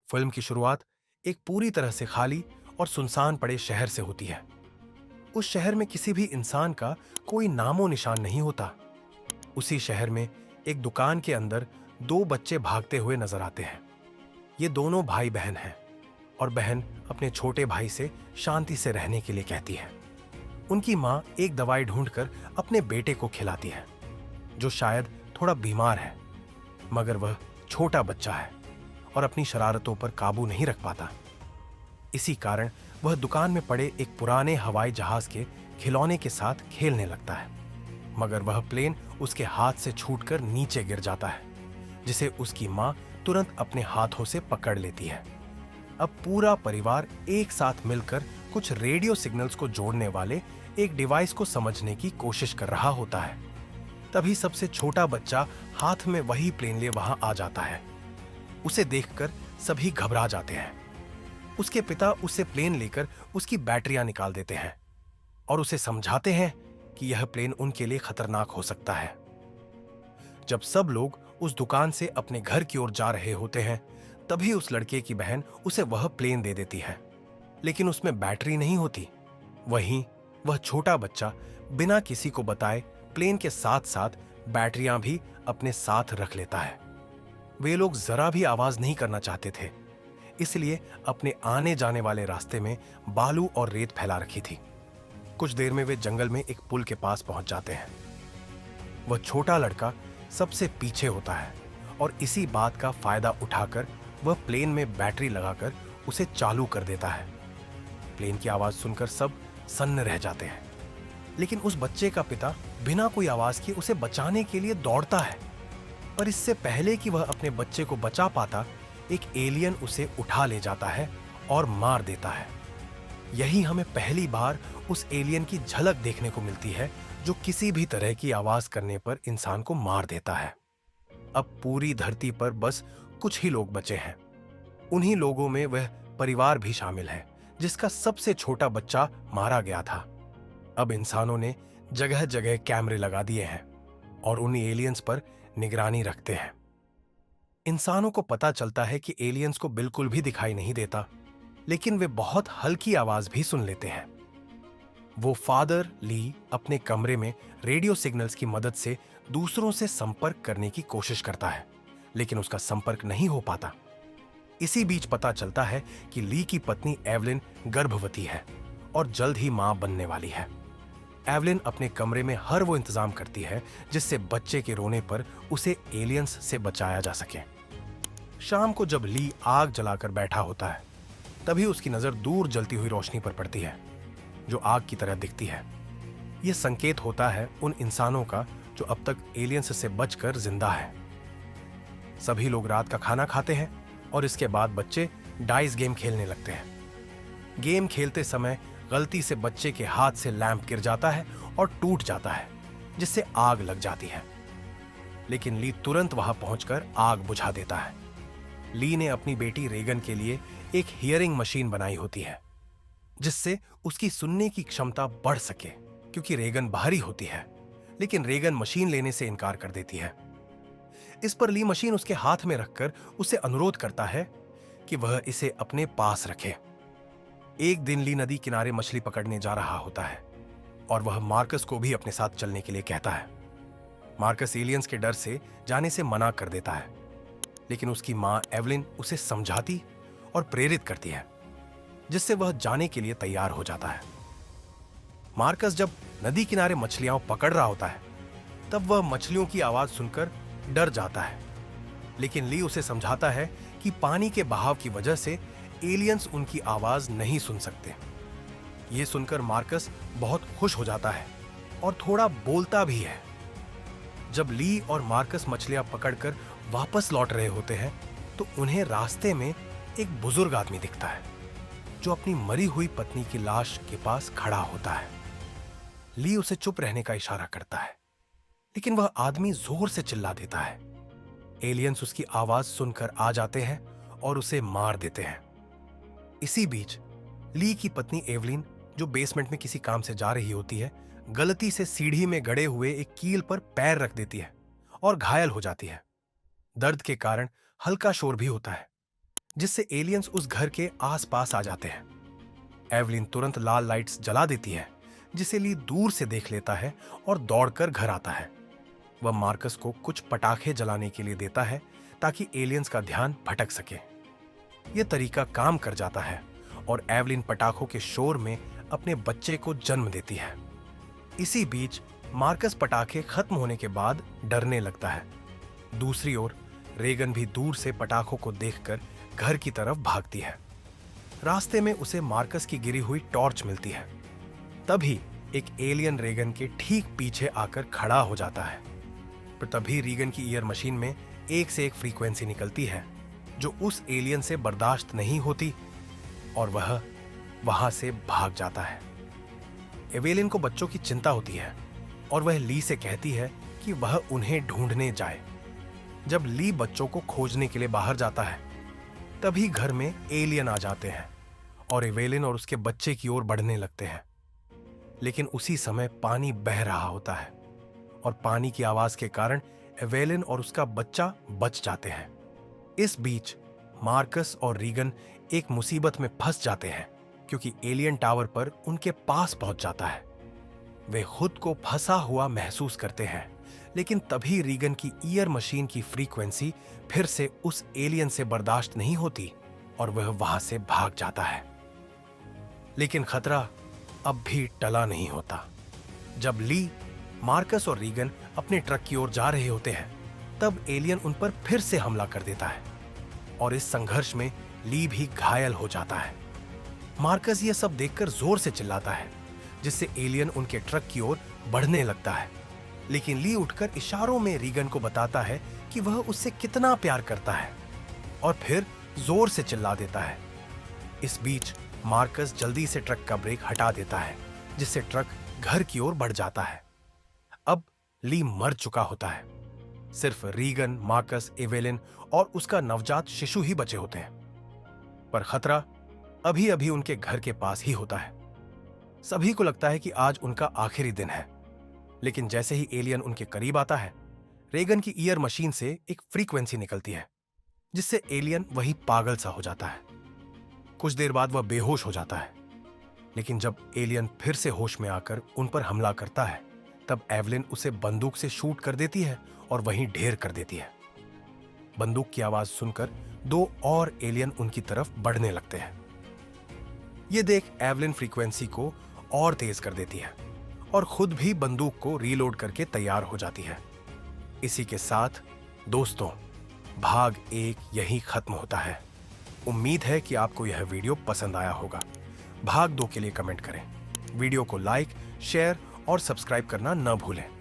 Film की शुरुआत एक पूरी तरह से खाली और सुनसान पड़े शहर से होती है। उस शहर में किसी भी इंसान का कोई नामो निशान नहीं होता। उसी शहर में एक दुकान के अंदर दो बच्चे भागते हुए नजर आते हैं। ये दोनों भाई बहन हैं और बहन अपने छोटे भाई से शांति से रहने के लिए कहती है। उनकी माँ एक दवाई ढूंढकर अपने बेटे को खिलाती है, जो शायद थोड़ा बीमार है, मगर वह छोटा बच्चा है और अपनी शरारतों पर काबू नहीं रख पाता। इसी कारण वह दुकान में पड़े एक पुराने हवाई जहाज के खिलौने के साथ खेलने लगता है, मगर वह प्लेन उसके हाथ से छूटकर नीचे गिर जाता है, जिसे उसकी माँ तुरंत अपने हाथों से पकड़ लेती है। अब पूरा परिवार एक साथ मिलकर कुछ रेडियो सिग्नल्स को जोड़ने वाले एक डिवाइस को समझने की कोशिश कर रहा होता है। तभी सबसे छोटा बच्चा हाथ में वही प्लेन लिए वहां आ जाता है। उसे देखकर सभी घबरा जाते हैं। उसके पिता उससे प्लेन लेकर उसकी बैटरियां निकाल देते हैं और उसे समझाते हैं कि यह प्लेन उनके लिए खतरनाक हो सकता है। जब सब लोग उस दुकान से अपने घर की ओर जा रहे होते हैं, तभी उस लड़के की बहन उसे वह प्लेन दे देती है, लेकिन उसमें बैटरी नहीं होती। वहीं वह छोटा बच्चा बिना किसी को बताए प्लेन के साथ साथ बैटरियां भी अपने साथ रख लेता है। वे लोग जरा भी आवाज नहीं करना चाहते थे, इसलिए अपने आने जाने वाले रास्ते में बालू और रेत फैला रखी थी। कुछ देर में वे जंगल में एक पुल के पास पहुंच जाते हैं। वह छोटा लड़का सबसे पीछे होता है और इसी बात का फायदा उठाकर वह प्लेन में बैटरी लगाकर उसे चालू कर देता है। प्लेन की आवाज सुनकर सब सन्न रह जाते हैं, लेकिन उस बच्चे का पिता बिना कोई आवाज किए उसे बचाने के लिए दौड़ता है। पर इससे पहले कि वह अपने बच्चे को बचा पाता, एक एलियन उसे उठा ले जाता है और मार देता है। यही हमें पहली बार उस एलियन की झलक देखने को मिलती है, जो किसी भी तरह की आवाज करने पर इंसान को मार देता है। अब पूरी धरती पर बस कुछ ही लोग बचे हैं। उन्हीं लोगों में वह परिवार भी शामिल है जिसका सबसे छोटा बच्चा मारा गया था। अब इंसानों ने जगह जगह कैमरे लगा दिए हैं और उन एलियंस पर निगरानी रखते हैं। इंसानों को पता चलता है कि एलियंस को बिल्कुल भी दिखाई नहीं देता, लेकिन वे बहुत हल्की आवाज भी सुन लेते हैं। वो फादर ली अपने कमरे में रेडियो सिग्नल्स की मदद से दूसरों से संपर्क करने की कोशिश करता है, लेकिन उसका संपर्क नहीं हो पाता। इसी बीच पता चलता है कि ली की पत्नी एवलिन गर्भवती है और जल्द ही मां बनने वाली है। एवलिन अपने कमरे में हर वो इंतजाम करती है जिससे बच्चे के रोने पर उसे एलियंस से बचाया जा सके। शाम को जब ली आग जलाकर बैठा होता है, तभी उसकी नजर दूर जलती हुई रोशनी पर पड़ती है, जो आग की तरह दिखती है। यह संकेत होता है उन इंसानों का जो अब तक एलियंस से बचकर जिंदा है। सभी लोग रात का खाना खाते हैं और इसके बाद बच्चे डाइस गेम खेलने लगते हैं। गेम खेलते समय गलती से बच्चे के हाथ से लैंप गिर जाता है और टूट जाता है, जिससे आग लग जाती है। लेकिन ली तुरंत वहां पहुंचकर आग बुझा देता है। ली ने अपनी बेटी रेगन के लिए एक हियरिंग मशीन बनाई होती है, जिससे उसकी सुनने की क्षमता बढ़ सके, क्योंकि रेगन बाहरी होती है। लेकिन रेगन मशीन लेने से इनकार कर देती है। इस पर ली मशीन उसके हाथ में रखकर उससे अनुरोध करता है कि वह इसे अपने पास रखे। एक दिन ली नदी किनारे मछली पकड़ने जा रहा होता है और वह मार्कस को भी अपने साथ चलने के लिए कहता है। मार्कस एलियंस के डर से जाने से मना कर देता है, लेकिन उसकी मां एवलिन उसे समझाती और प्रेरित करती है, जिससे वह जाने के लिए तैयार हो जाता है। मार्कस जब नदी किनारे मछलियां पकड़ रहा होता है, तब वह मछलियों की आवाज सुनकर डर जाता है, लेकिन ली उसे समझाता है कि पानी के बहाव की वजह से एलियंस उनकी आवाज नहीं सुन सकते। यह सुनकर मार्कस बहुत खुश हो जाता है और थोड़ा बोलता भी है। जब ली और मार्कस मछलियां पकड़कर वापस लौट रहे होते हैं, तो उन्हें रास्ते में एक बुजुर्ग आदमी दिखता है, जो अपनी मरी हुई पत्नी की लाश के पास खड़ा होता है। ली उसे चुप रहने का इशारा करता है, लेकिन वह आदमी जोर से चिल्ला देता है। एलियंस उसकी आवाज सुनकर आ जाते हैं और उसे मार देते हैं। इसी बीच ली की पत्नी एवलिन, जो बेसमेंट में किसी काम से जा रही होती है, गलती से सीढ़ी में गड़े हुए एक कील पर पैर रख देती है और घायल हो जाती है। दर्द के कारण हल्का शोर भी होता है, जिससे एलियंस उस घर के आसपास आ जाते हैं। एवलिन तुरंत लाल लाइट्स जला देती है, जिसे ली दूर से देख लेता है और दौड़कर घर आता है। वह मार्कस को कुछ पटाखे जलाने के लिए देता है ताकि एलियंस का ध्यान भटक सके। यह तरीका काम कर जाता है और एवलिन पटाखों के शोर में अपने बच्चे को जन्म देती है। इसी बीच मार्कस पटाखे खत्म होने के बाद डरने लगता है। दूसरी ओर रेगन भी दूर से पटाखों को देखकर घर की तरफ भागती है। रास्ते में उसे मार्कस की गिरी हुई टॉर्च मिलती है। तभी एक एलियन रेगन के ठीक पीछे आकर खड़ा हो जाता है। पर तभी रीगन की ईयर मशीन में एक से एक फ्रीक्वेंसी निकलती है जो उस एलियन से बर्दाश्त नहीं होती और वह वहां से भाग जाता है। एवेलिन को बच्चों की चिंता होती है और वह ली से कहती है कि वह उन्हें ढूंढने जाए। जब ली बच्चों को खोजने के लिए बाहर जाता है, तभी घर में एलियन आ जाते हैं और एवेलिन और उसके बच्चे की ओर बढ़ने लगते हैं। लेकिन उसी समय पानी बह रहा होता है और पानी की आवाज के कारण एवेलिन और उसका बच्चा बच जाते हैं। इस बीच मार्कस और रीगन एक मुसीबत में फंस जाते हैं क्योंकि एलियन टावर पर उनके पास पहुंच जाता है। वे खुद को फंसा हुआ महसूस करते हैं, लेकिन तभी रीगन की ईयर मशीन की फ्रीक्वेंसी फिर से उस एलियन से बर्दाश्त नहीं होती और वह वहां से भाग जाता है। लेकिन खतरा अब भी टला नहीं होता। जब ली, मार्कस और रीगन अपने ट्रक की ओर जा रहे होते हैं, तब एलियन उन पर फिर से हमला कर देता है और इस संघर्ष में ली भी घायल हो जाता है। मार्कस यह सब देखकर जोर से चिल्लाता है, जिससे एलियन उनके ट्रक की ओर बढ़ने लगता है। लेकिन ली उठकर इशारों में रीगन को बताता है कि वह उससे कितना प्यार करता है और फिर जोर से चिल्ला देता है। इस बीच मार्कस जल्दी से ट्रक का ब्रेक हटा देता है, जिससे ट्रक घर की ओर बढ़ जाता है। अब ली मर चुका होता है। सिर्फ रीगन, मार्कस, एवेलिन और उसका नवजात शिशु ही बचे होते हैं। पर खतरा अभी अभी उनके घर के पास ही होता है। सभी को लगता है कि आज उनका आखिरी दिन है। लेकिन जैसे ही एलियन उनके करीब आता है, रेगन की ईयर मशीन से एक फ्रीक्वेंसी निकलती है, जिससे एलियन वही पागल सा हो जाता है। कुछ देर बाद वह बेहोश हो जाता है। लेकिन जब एलियन फिर से होश में आकर उन पर हमला करता है, तब एवलिन उसे बंदूक से शूट कर देती है और वहीं ढेर कर देती है। बंदूक की आवाज सुनकर 2 और एलियन उनकी तरफ बढ़ने लगते हैं। यह देख एवलिन फ्रीक्वेंसी को और तेज कर देती है और खुद भी बंदूक को रीलोड करके तैयार हो जाती है। इसी के साथ दोस्तों, भाग 1 यहीं खत्म होता है। उम्मीद है कि आपको यह वीडियो पसंद आया होगा। भाग 2 के लिए कमेंट करें। वीडियो को लाइक, शेयर और सब्सक्राइब करना न भूलें।